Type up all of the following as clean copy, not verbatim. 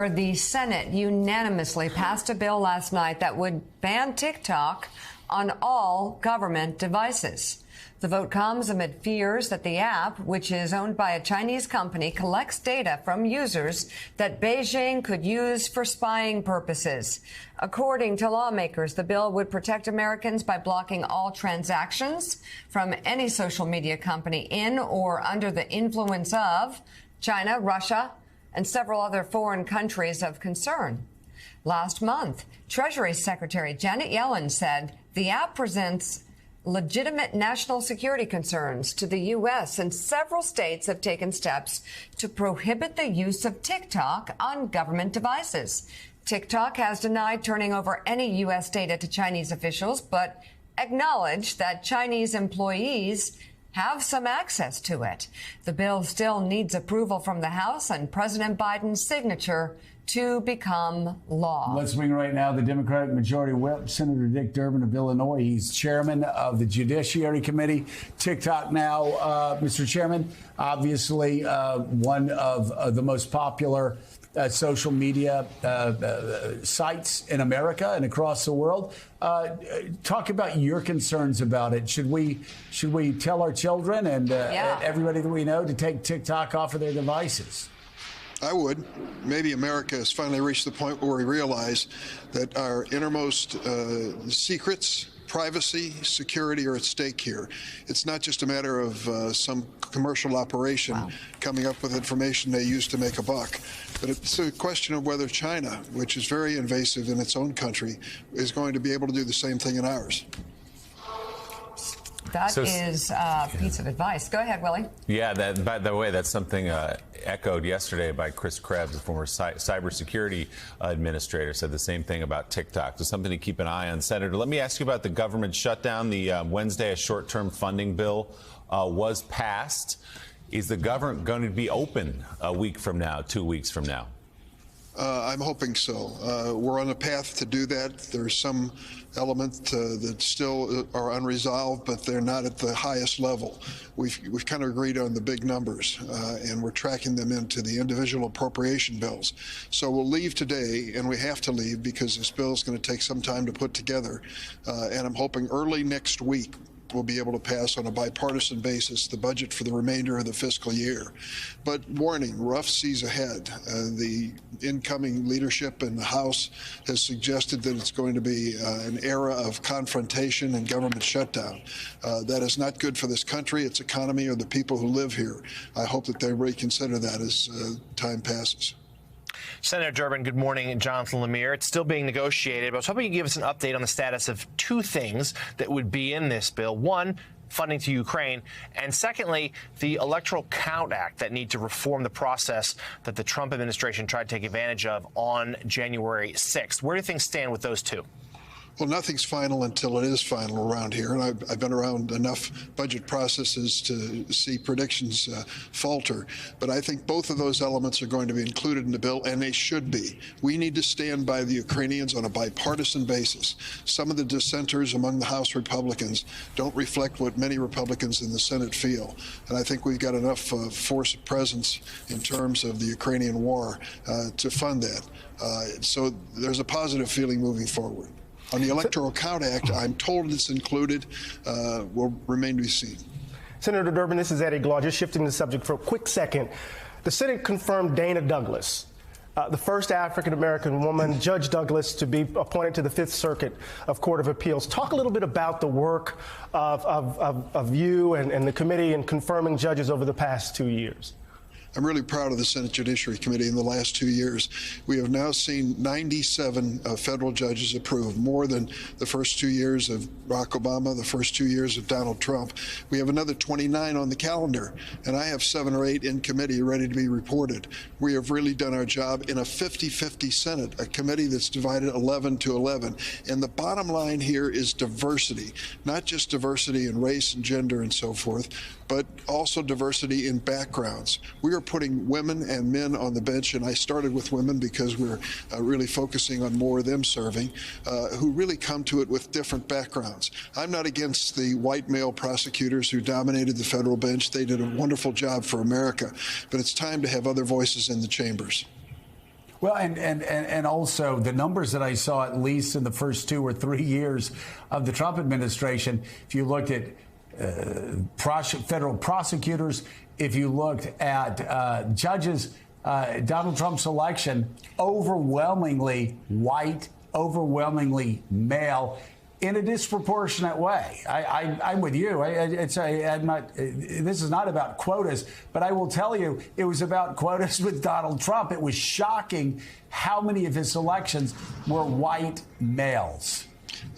The Senate unanimously passed a bill last night that would ban TikTok on all government devices. The vote comes amid fears that the app, which is owned by a Chinese company, collects data from users that Beijing could use for spying purposes. According to lawmakers, the bill would protect Americans by blocking all transactions from any social media company in or under the influence of China, Russia, and several other foreign countries of concern. Last month, Treasury Secretary Janet Yellen said the app presents legitimate national security concerns to the U.S., and several states have taken steps to prohibit the use of TikTok on government devices. TikTok has denied turning over any U.S. data to Chinese officials, but acknowledged that Chinese employees have some access to it. The bill still needs approval from the House and President Biden's signature to become law. Let's bring right now the Democratic Majority Whip, Senator Dick Durbin of Illinois. He's chairman of the Judiciary Committee. TikTok now, Mr. Chairman, obviously one of the most popular social media sites in America and across the world. Talk about your concerns about it. Should we tell our children and everybody that we know to take TikTok off of their devices? I would. Maybe America has finally reached the point where we realize that our innermost secrets, privacy, security are at stake here. It's not just a matter of some commercial operation coming up with information they use to make a buck, but it's a question of whether China, which is very invasive in its own country, is going to be able to do the same thing in ours. That is a piece of advice. Go ahead, Willie. Yeah, by the way, that's something echoed yesterday by Chris Krebs, the former cybersecurity administrator, said the same thing about TikTok. So something to keep an eye on. Senator, let me ask you about the government shutdown. The Wednesday, a short-term funding bill was passed. Is the government going to be open a week from now, 2 weeks from now? I'm hoping so. We're on a path to do that. There's some elements that still are unresolved, but they're not at the highest level. We've kind of agreed on the big numbers, and we're tracking them into the individual appropriation bills. So we'll leave today, and we have to leave because this bill is going to take some time to put together. And I'm hoping early next week we'll be able to pass on a bipartisan basis the budget for the remainder of the fiscal year. But warning, rough seas ahead. The incoming leadership in the House has suggested that it's going to be an era of confrontation and government shutdown. That is not good for this country, its economy, or the people who live here. I hope that they reconsider that as time passes. Senator Durbin, good morning. Jonathan Lemire. It's still being negotiated, but I was hoping you could give us an update on the status of two things that would be in this bill. One, funding to Ukraine, and secondly, the Electoral Count Act that need to reform the process that the Trump administration tried to take advantage of on January 6th. Where do things stand with those two? Well, nothing's final until it is final around here, and I've been around enough budget processes to see predictions falter. But I think both of those elements are going to be included in the bill, and they should be. We need to stand by the Ukrainians on a bipartisan basis. Some of the dissenters among the House Republicans don't reflect what many Republicans in the Senate feel. And I think we've got enough force of presence in terms of the Ukrainian war to fund that. So there's a positive feeling moving forward. On the Electoral Count Act, I'm told it's included. Will remain to be seen. Senator Durbin, this is Eddie Glaw. Just shifting the subject for a quick second. The Senate confirmed Dana Douglas, the first African-American woman, Judge Douglas, to be appointed to the Fifth Circuit of Court of Appeals. Talk a little bit about the work of you and the committee in confirming judges over the past 2 years. I'm really proud of the Senate Judiciary Committee in the last 2 years. We have now seen 97 federal judges approved, more than the first 2 years of Barack Obama, the first 2 years of Donald Trump. We have another 29 on the calendar, and I have 7 or 8 in committee ready to be reported. We have really done our job in a 50-50 Senate, a committee that's divided 11 to 11. And the bottom line here is diversity, not just diversity in race and gender and so forth, but also diversity in backgrounds. We are putting women and men on the bench, and I started with women because we're really focusing on more of them serving, who really come to it with different backgrounds. I'm not against the white male prosecutors who dominated the federal bench. They did a wonderful job for America, but it's time to have other voices in the chambers. Well, and also the numbers that I saw, at least in the first 2 or 3 years of the Trump administration, if you looked at federal prosecutors, if you looked at judges, Donald Trump's election, overwhelmingly white, overwhelmingly male, in a disproportionate way. I'm with you. I'm not. This is not about quotas, but I will tell you, it was about quotas with Donald Trump. It was shocking how many of his elections were white males.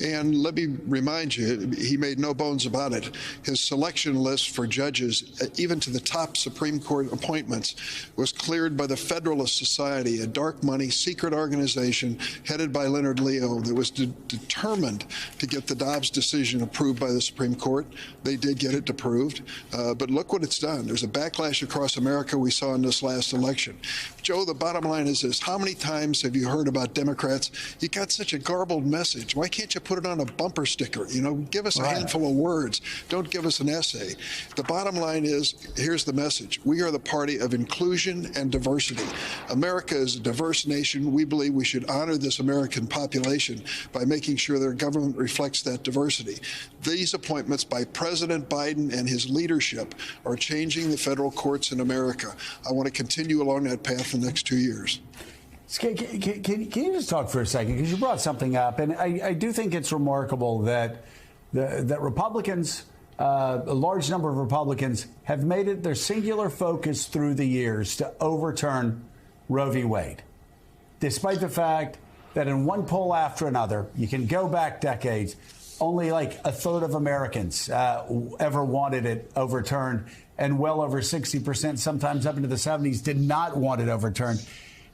And let me remind you, he made no bones about it. His selection list for judges, even to the top Supreme Court appointments, was cleared by the Federalist Society, a dark money secret organization headed by Leonard Leo that was determined to get the Dobbs decision approved by the Supreme Court. They did get it approved, but look what it's done. There's a backlash across America we saw in this last election. Joe, the bottom line is this. How many times have you heard about Democrats? You got such a garbled message. Why can't you put it on a bumper sticker? You know, give us a handful of words. Don't give us an essay. The bottom line is, here's the message. We are the party of inclusion and diversity. America is a diverse nation. We believe we should honor this American population by making sure their government reflects that diversity. These appointments by President Biden and his leadership are changing the federal courts in America. I want to continue along that path the next 2 years. Can you just talk for a second? Because you brought something up, and I do think it's remarkable that that Republicans, a large number of Republicans, have made it their singular focus through the years to overturn Roe v. Wade, despite the fact that in one poll after another, you can go back decades, only like a third of Americans ever wanted it overturned, and well over 60%, sometimes up into the 70s, did not want it overturned.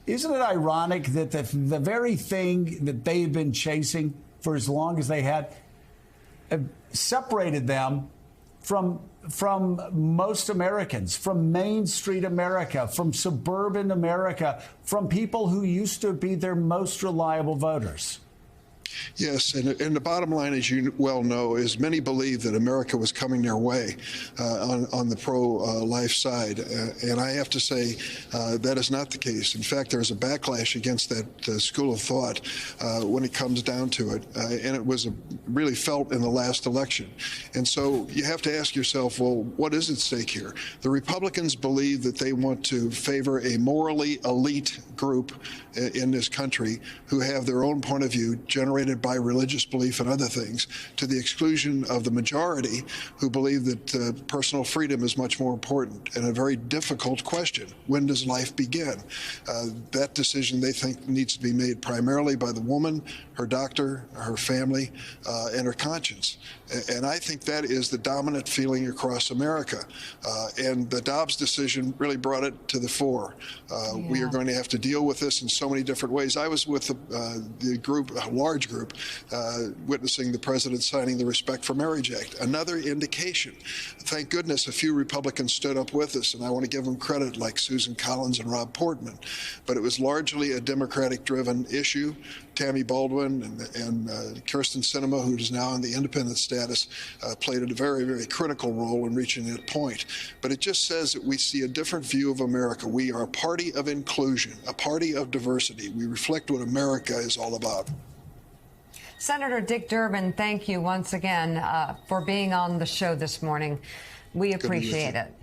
Isn't it ironic that the very thing that they've been chasing for as long as they had separated them from most Americans, from Main Street America, from suburban America, from people who used to be their most reliable voters? Yes, and the bottom line, as you well know, is many believe that America was coming their way on the pro-life side. And I have to say that is not the case. In fact, there's a backlash against that school of thought when it comes down to it. And it was really felt in the last election. And so you have to ask yourself, well, what is at stake here? The Republicans believe that they want to favor a morally elite group in this country who have their own point of view generated by religious belief and other things, to the exclusion of the majority who believe that personal freedom is much more important, and a very difficult question. When does life begin? That decision, they think, needs to be made primarily by the woman, her doctor, her family, and her conscience. And I think that is the dominant feeling across America. And the Dobbs decision really brought it to the fore. We are going to have to deal with this in so many different ways. I was with the group, a large group, witnessing the president signing the Respect for Marriage Act. Another indication. Thank goodness a few Republicans stood up with us, and I want to give them credit, like Susan Collins and Rob Portman. But it was largely a Democratic-driven issue. Tammy Baldwin and Kyrsten Sinema, who is now in the independent status, played a very, very critical role in reaching that point. But it just says that we see a different view of America. We are a party of inclusion, a party of diversity. We reflect what America is all about. Senator Dick Durbin, thank you once again for being on the show this morning. We appreciate it.